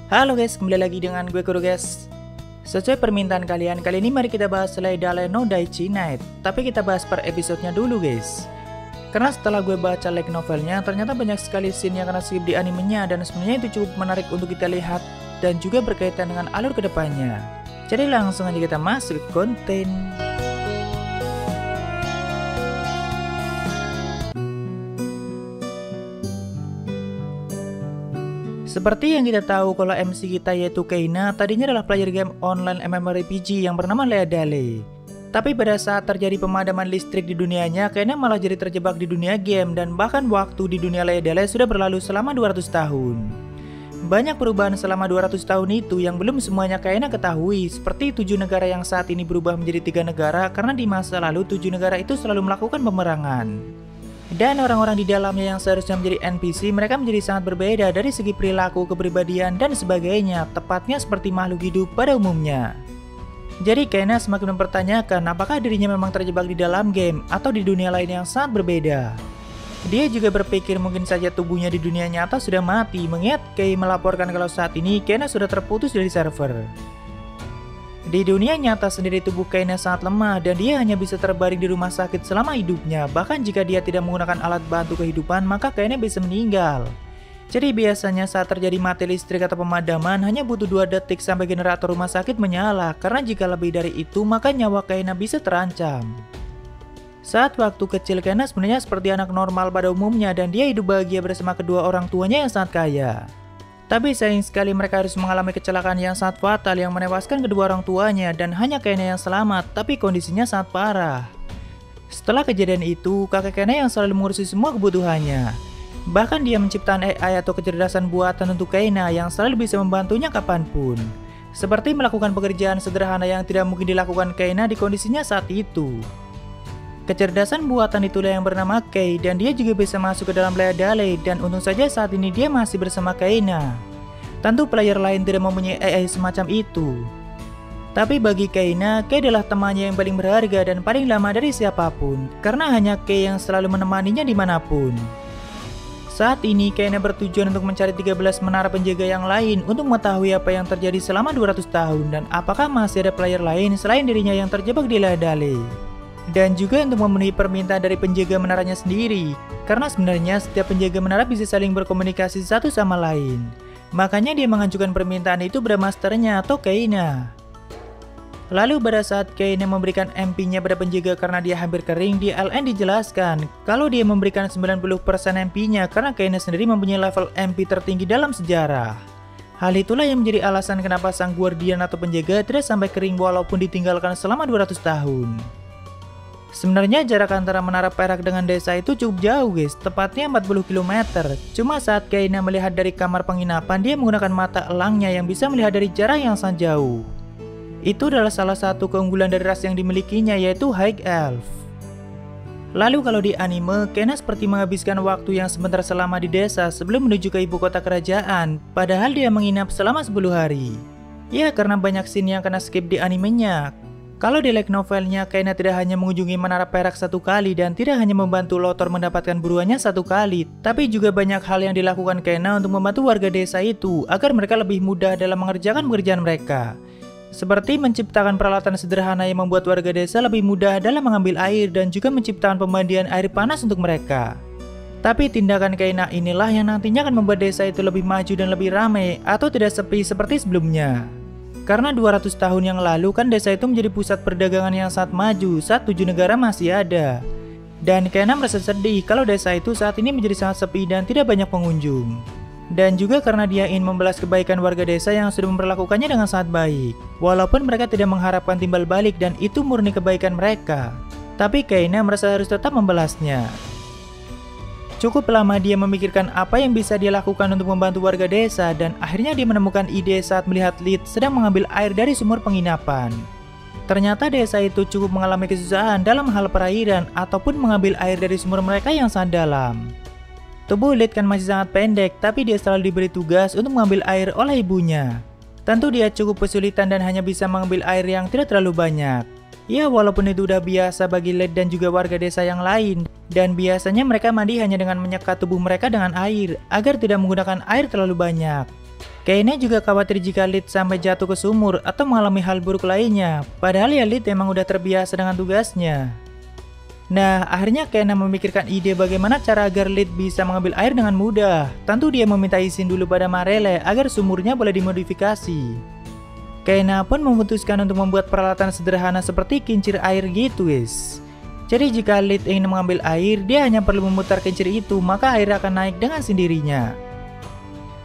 Halo guys, kembali lagi dengan gue Kuro guys. Sesuai permintaan kalian, kali ini mari kita bahas Dale no Daichi Night. Tapi kita bahas per episodenya dulu guys. Karena setelah gue baca light novelnya, ternyata banyak sekali scene yang kena skip di animenya. Dan sebenarnya itu cukup menarik untuk kita lihat dan juga berkaitan dengan alur kedepannya. Jadi langsung aja kita masuk ke konten. Seperti yang kita tahu kalau MC kita yaitu Keina tadinya adalah player game online MMORPG yang bernama Dale. Tapi pada saat terjadi pemadaman listrik di dunianya, Keina malah jadi terjebak di dunia game dan bahkan waktu di dunia Dale sudah berlalu selama 200 tahun. Banyak perubahan selama 200 tahun itu yang belum semuanya Keina ketahui, seperti 7 negara yang saat ini berubah menjadi 3 negara karena di masa lalu 7 negara itu selalu melakukan pemerangan. Dan orang-orang di dalamnya yang seharusnya menjadi NPC, mereka menjadi sangat berbeda dari segi perilaku, kepribadian, dan sebagainya, tepatnya seperti makhluk hidup pada umumnya. Jadi Keina semakin mempertanyakan apakah dirinya memang terjebak di dalam game atau di dunia lain yang sangat berbeda. Dia juga berpikir mungkin saja tubuhnya di dunia nyata sudah mati, mengingat Kei melaporkan kalau saat ini Keina sudah terputus dari server. Di dunia nyata sendiri tubuh Keina sangat lemah dan dia hanya bisa terbaring di rumah sakit selama hidupnya. Bahkan jika dia tidak menggunakan alat bantu kehidupan, maka Keina bisa meninggal. Jadi biasanya saat terjadi mati listrik atau pemadaman hanya butuh 2 detik sampai generator rumah sakit menyala. Karena jika lebih dari itu maka nyawa Keina bisa terancam. Saat waktu kecil Keina sebenarnya seperti anak normal pada umumnya dan dia hidup bahagia bersama kedua orang tuanya yang sangat kaya. Tapi sayang sekali mereka harus mengalami kecelakaan yang sangat fatal yang menewaskan kedua orang tuanya dan hanya Keina yang selamat, tapi kondisinya sangat parah. Setelah kejadian itu, kakek Keina yang selalu mengurusi semua kebutuhannya. Bahkan dia menciptakan AI atau kecerdasan buatan untuk Keina yang selalu bisa membantunya kapanpun. Seperti melakukan pekerjaan sederhana yang tidak mungkin dilakukan Keina di kondisinya saat itu. Kecerdasan buatan itulah yang bernama Kei dan dia juga bisa masuk ke dalam Dale dan untung saja saat ini dia masih bersama Keina. Tentu player lain tidak mempunyai AI semacam itu. Tapi bagi Keina, Kei adalah temannya yang paling berharga dan paling lama dari siapapun karena hanya Kei yang selalu menemaninya dimanapun. Saat ini Keina bertujuan untuk mencari 13 menara penjaga yang lain untuk mengetahui apa yang terjadi selama 200 tahun dan apakah masih ada player lain selain dirinya yang terjebak di Dale. Dan juga untuk memenuhi permintaan dari penjaga menaranya sendiri. Karena sebenarnya setiap penjaga menara bisa saling berkomunikasi satu sama lain. Makanya dia mengajukan permintaan itu pada masternya atau Keina. Lalu pada saat Keina memberikan MP-nya pada penjaga karena dia hampir kering, di LN dijelaskan kalau dia memberikan 90% MP-nya karena Keina sendiri mempunyai level MP tertinggi dalam sejarah. Hal itulah yang menjadi alasan kenapa sang guardian atau penjaga tidak sampai kering walaupun ditinggalkan selama 200 tahun. Sebenarnya jarak antara menara perak dengan desa itu cukup jauh guys, tepatnya 40 km. Cuma saat Keina melihat dari kamar penginapan, dia menggunakan mata elangnya yang bisa melihat dari jarak yang sangat jauh. Itu adalah salah satu keunggulan dari ras yang dimilikinya yaitu High Elf. Lalu kalau di anime, Keina seperti menghabiskan waktu yang sebentar selama di desa sebelum menuju ke ibu kota kerajaan, padahal dia menginap selama 10 hari. Ya karena banyak scene yang kena skip di animenya. Kalau di light novelnya, Keina tidak hanya mengunjungi menara perak 1 kali dan tidak hanya membantu Lothor mendapatkan buruannya 1 kali, tapi juga banyak hal yang dilakukan Keina untuk membantu warga desa itu agar mereka lebih mudah dalam mengerjakan pekerjaan mereka. Seperti menciptakan peralatan sederhana yang membuat warga desa lebih mudah dalam mengambil air dan juga menciptakan pemandian air panas untuk mereka. Tapi tindakan Keina inilah yang nantinya akan membuat desa itu lebih maju dan lebih ramai atau tidak sepi seperti sebelumnya. Karena 200 tahun yang lalu kan desa itu menjadi pusat perdagangan yang sangat maju saat 7 negara masih ada. Dan Keina merasa sedih kalau desa itu saat ini menjadi sangat sepi dan tidak banyak pengunjung. Dan juga karena dia ingin membalas kebaikan warga desa yang sudah memperlakukannya dengan sangat baik. Walaupun mereka tidak mengharapkan timbal balik dan itu murni kebaikan mereka. Tapi Keina merasa harus tetap membalasnya. Cukup lama dia memikirkan apa yang bisa dia lakukan untuk membantu warga desa dan akhirnya dia menemukan ide saat melihat Lid sedang mengambil air dari sumur penginapan. Ternyata desa itu cukup mengalami kesusahan dalam hal perairan ataupun mengambil air dari sumur mereka yang sangat dalam. Tubuh Lid kan masih sangat pendek tapi dia selalu diberi tugas untuk mengambil air oleh ibunya. Tentu dia cukup kesulitan dan hanya bisa mengambil air yang tidak terlalu banyak. Ya walaupun itu udah biasa bagi Lid dan juga warga desa yang lain. Dan biasanya mereka mandi hanya dengan menyekat tubuh mereka dengan air agar tidak menggunakan air terlalu banyak. Kaina juga khawatir jika Lid sampai jatuh ke sumur atau mengalami hal buruk lainnya, padahal ya Lid emang udah terbiasa dengan tugasnya. Nah, akhirnya Kaina memikirkan ide bagaimana cara agar Lid bisa mengambil air dengan mudah. Tentu dia meminta izin dulu pada Marele agar sumurnya boleh dimodifikasi. Kaina pun memutuskan untuk membuat peralatan sederhana seperti kincir air gitu guys. Jadi jika Lid ingin mengambil air, dia hanya perlu memutar kincir itu, maka air akan naik dengan sendirinya.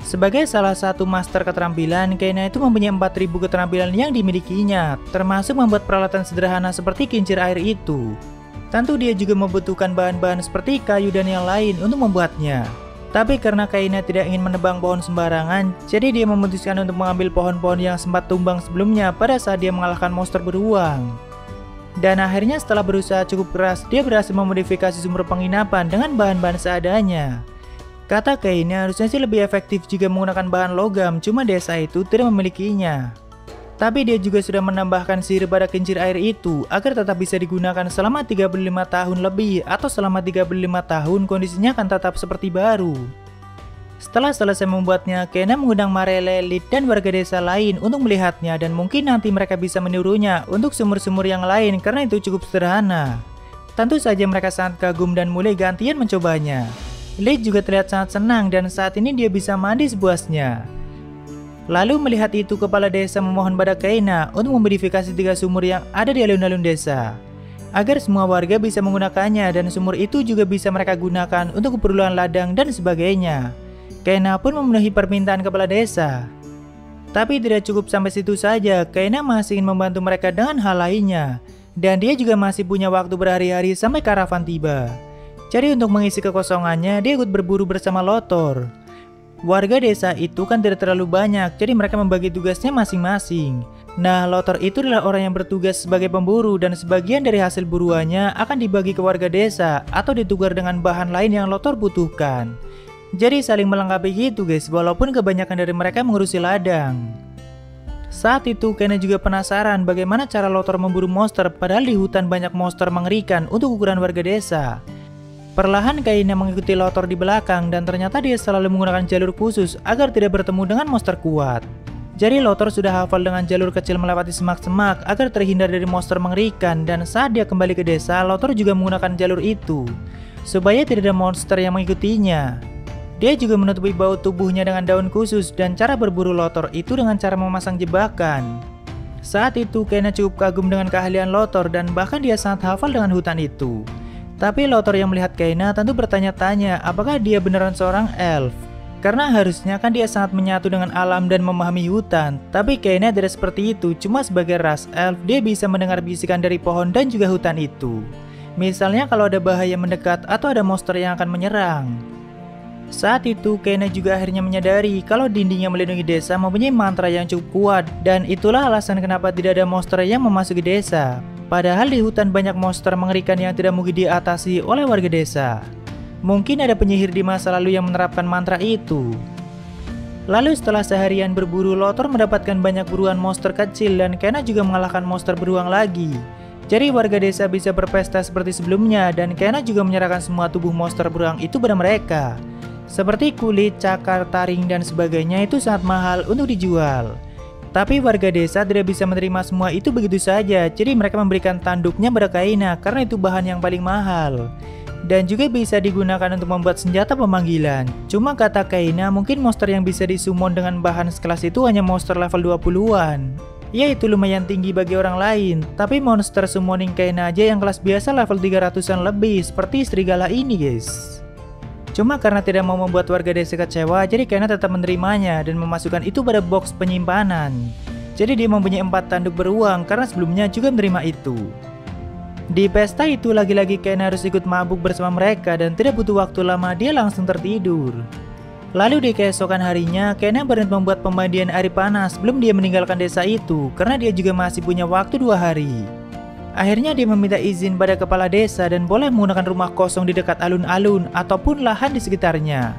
Sebagai salah satu master keterampilan, Kaina itu mempunyai 4000 keterampilan yang dimilikinya, termasuk membuat peralatan sederhana seperti kincir air itu. Tentu dia juga membutuhkan bahan-bahan seperti kayu dan yang lain untuk membuatnya. Tapi karena Kaina tidak ingin menebang pohon sembarangan, jadi dia memutuskan untuk mengambil pohon-pohon yang sempat tumbang sebelumnya pada saat dia mengalahkan monster beruang. Dan akhirnya setelah berusaha cukup keras, dia berhasil memodifikasi sumber penginapan dengan bahan-bahan seadanya. Kata Kaina, harusnya sih lebih efektif jika menggunakan bahan logam, cuma desa itu tidak memilikinya. Tapi dia juga sudah menambahkan sihir pada kincir air itu agar tetap bisa digunakan selama 35 tahun lebih, atau selama 35 tahun kondisinya akan tetap seperti baru. Setelah selesai membuatnya, Kaina mengundang Marele, Lid, dan warga desa lain untuk melihatnya, dan mungkin nanti mereka bisa menirunya untuk sumur-sumur yang lain karena itu cukup sederhana. Tentu saja mereka sangat kagum dan mulai gantian mencobanya. Lid juga terlihat sangat senang dan saat ini dia bisa mandi sepuasnya. Lalu melihat itu, kepala desa memohon pada Kaina untuk memodifikasi 3 sumur yang ada di alun-alun desa, agar semua warga bisa menggunakannya dan sumur itu juga bisa mereka gunakan untuk keperluan ladang dan sebagainya. Kaina pun memenuhi permintaan kepala desa. Tapi tidak cukup sampai situ saja, Kaina masih ingin membantu mereka dengan hal lainnya. Dan dia juga masih punya waktu berhari-hari sampai karavan tiba. Jadi untuk mengisi kekosongannya, dia ikut berburu bersama Lotor. Warga desa itu kan tidak terlalu banyak, jadi mereka membagi tugasnya masing-masing. Nah, Lotor itu adalah orang yang bertugas sebagai pemburu dan sebagian dari hasil buruannya akan dibagi ke warga desa atau ditukar dengan bahan lain yang Lotor butuhkan. Jadi saling melengkapi gitu guys, walaupun kebanyakan dari mereka mengurusi ladang. Saat itu Kaina juga penasaran bagaimana cara Lotor memburu monster, padahal di hutan banyak monster mengerikan untuk ukuran warga desa. Perlahan Kaina mengikuti Lotor di belakang dan ternyata dia selalu menggunakan jalur khusus agar tidak bertemu dengan monster kuat. Jadi Lotor sudah hafal dengan jalur kecil melewati semak-semak agar terhindar dari monster mengerikan, dan saat dia kembali ke desa, Lotor juga menggunakan jalur itu supaya tidak ada monster yang mengikutinya. Dia juga menutupi baut tubuhnya dengan daun khusus, dan cara berburu Lotor itu dengan cara memasang jebakan. Saat itu Kaina cukup kagum dengan keahlian Lotor dan bahkan dia sangat hafal dengan hutan itu. Tapi Lotor yang melihat Kaina tentu bertanya-tanya apakah dia beneran seorang elf. Karena harusnya kan dia sangat menyatu dengan alam dan memahami hutan. Tapi Kaina tidak seperti itu, cuma sebagai ras elf dia bisa mendengar bisikan dari pohon dan juga hutan itu. Misalnya kalau ada bahaya mendekat atau ada monster yang akan menyerang. Saat itu Kaina juga akhirnya menyadari kalau dinding yang melindungi desa mempunyai mantra yang cukup kuat, dan itulah alasan kenapa tidak ada monster yang memasuki desa. Padahal di hutan banyak monster mengerikan yang tidak mungkin diatasi oleh warga desa. Mungkin ada penyihir di masa lalu yang menerapkan mantra itu. Lalu setelah seharian berburu, Lotor mendapatkan banyak buruan monster kecil dan Kaina juga mengalahkan monster beruang lagi. Jadi warga desa bisa berpesta seperti sebelumnya, dan Kaina juga menyerahkan semua tubuh monster beruang itu pada mereka. Seperti kulit, cakar, taring, dan sebagainya itu sangat mahal untuk dijual. Tapi warga desa tidak bisa menerima semua itu begitu saja, jadi mereka memberikan tanduknya pada Kaina karena itu bahan yang paling mahal. Dan juga bisa digunakan untuk membuat senjata pemanggilan. Cuma kata Kaina, mungkin monster yang bisa disummon dengan bahan sekelas itu hanya monster level 20-an. Ya itu lumayan tinggi bagi orang lain, tapi monster summoning Kaina aja yang kelas biasa level 300-an lebih, seperti serigala ini guys. Cuma karena tidak mau membuat warga desa kecewa, jadi Kaina tetap menerimanya dan memasukkan itu pada box penyimpanan. Jadi dia mempunyai 4 tanduk beruang karena sebelumnya juga menerima itu. Di pesta itu lagi-lagi Kaina harus ikut mabuk bersama mereka dan tidak butuh waktu lama dia langsung tertidur. Lalu di keesokan harinya Kaina berniat membuat pemandian air panas sebelum dia meninggalkan desa itu karena dia juga masih punya waktu 2 hari. Akhirnya dia meminta izin pada kepala desa dan boleh menggunakan rumah kosong di dekat alun-alun ataupun lahan di sekitarnya.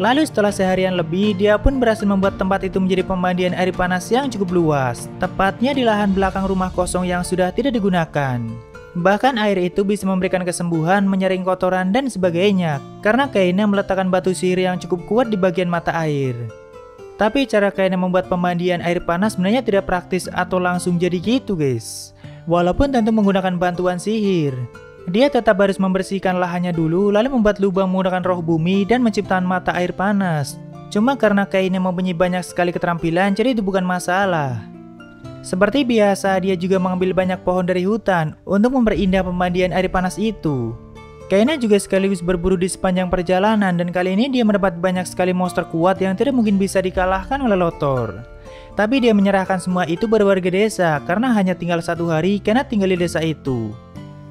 Lalu setelah seharian lebih, dia pun berhasil membuat tempat itu menjadi pemandian air panas yang cukup luas, tepatnya di lahan belakang rumah kosong yang sudah tidak digunakan. Bahkan air itu bisa memberikan kesembuhan, menyaring kotoran dan sebagainya, karena Kaina meletakkan batu sihir yang cukup kuat di bagian mata air. Tapi cara Kaina membuat pemandian air panas sebenarnya tidak praktis atau langsung jadi gitu guys. Walaupun tentu menggunakan bantuan sihir, dia tetap harus membersihkan lahannya dulu, lalu membuat lubang menggunakan roh bumi dan menciptakan mata air panas. Cuma karena Kaina mempunyai banyak sekali keterampilan, jadi itu bukan masalah. Seperti biasa, dia juga mengambil banyak pohon dari hutan untuk memperindah pemandian air panas itu. Kaina juga sekaligus berburu di sepanjang perjalanan, dan kali ini dia mendapat banyak sekali monster kuat yang tidak mungkin bisa dikalahkan oleh Lothor. Tapi dia menyerahkan semua itu pada warga desa karena hanya tinggal 1 hari Kaina tinggal di desa itu.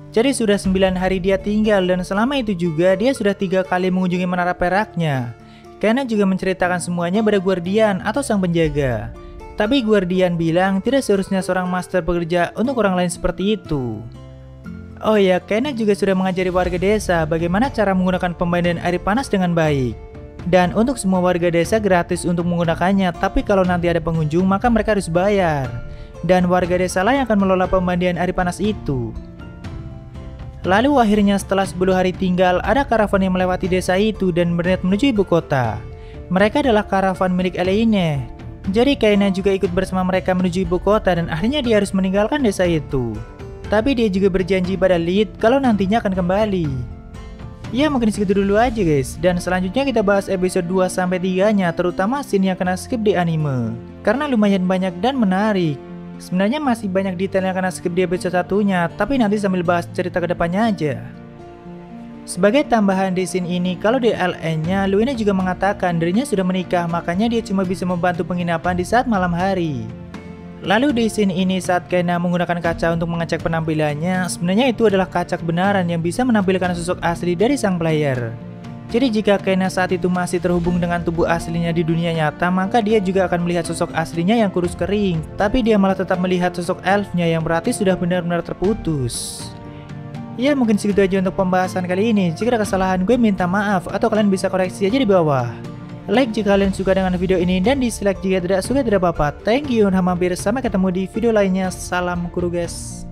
Jadi sudah 9 hari dia tinggal, dan selama itu juga dia sudah 3 kali mengunjungi menara peraknya. Kaina juga menceritakan semuanya pada Guardian atau sang penjaga. Tapi Guardian bilang tidak seharusnya seorang master bekerja untuk orang lain seperti itu. Oh ya, Kaina juga sudah mengajari warga desa bagaimana cara menggunakan pemandian air panas dengan baik. Dan untuk semua warga desa gratis untuk menggunakannya, tapi kalau nanti ada pengunjung maka mereka harus bayar. Dan warga desa lah yang akan mengelola pemandian air panas itu. Lalu akhirnya setelah 10 hari tinggal, ada karavan yang melewati desa itu dan berniat menuju ibu kota. Mereka adalah karavan milik Eleine. Jadi Kaina juga ikut bersama mereka menuju ibu kota dan akhirnya dia harus meninggalkan desa itu. Tapi dia juga berjanji pada Lid kalau nantinya akan kembali. Ya mungkin segitu dulu aja guys, dan selanjutnya kita bahas episode 2-3-nya, terutama scene yang kena skip di anime. Karena lumayan banyak dan menarik. Sebenarnya masih banyak detail yang kena skip di episode 1-nya, tapi nanti sambil bahas cerita kedepannya aja. Sebagai tambahan di scene ini, kalau di LN-nya, Luina juga mengatakan dirinya sudah menikah, makanya dia cuma bisa membantu penginapan di saat malam hari. Lalu di scene ini saat Kaina menggunakan kaca untuk mengecek penampilannya, sebenarnya itu adalah kaca kebenaran yang bisa menampilkan sosok asli dari sang player. Jadi jika Kaina saat itu masih terhubung dengan tubuh aslinya di dunia nyata, maka dia juga akan melihat sosok aslinya yang kurus kering, tapi dia malah tetap melihat sosok elfnya yang berarti sudah benar-benar terputus. Ya mungkin segitu aja untuk pembahasan kali ini. Jika ada kesalahan gue minta maaf, atau kalian bisa koreksi aja di bawah. Like jika kalian suka dengan video ini, dan dislike jika tidak suka tidak apa-apa. Thank you, mampir, sampai ketemu di video lainnya. Salam guru guys.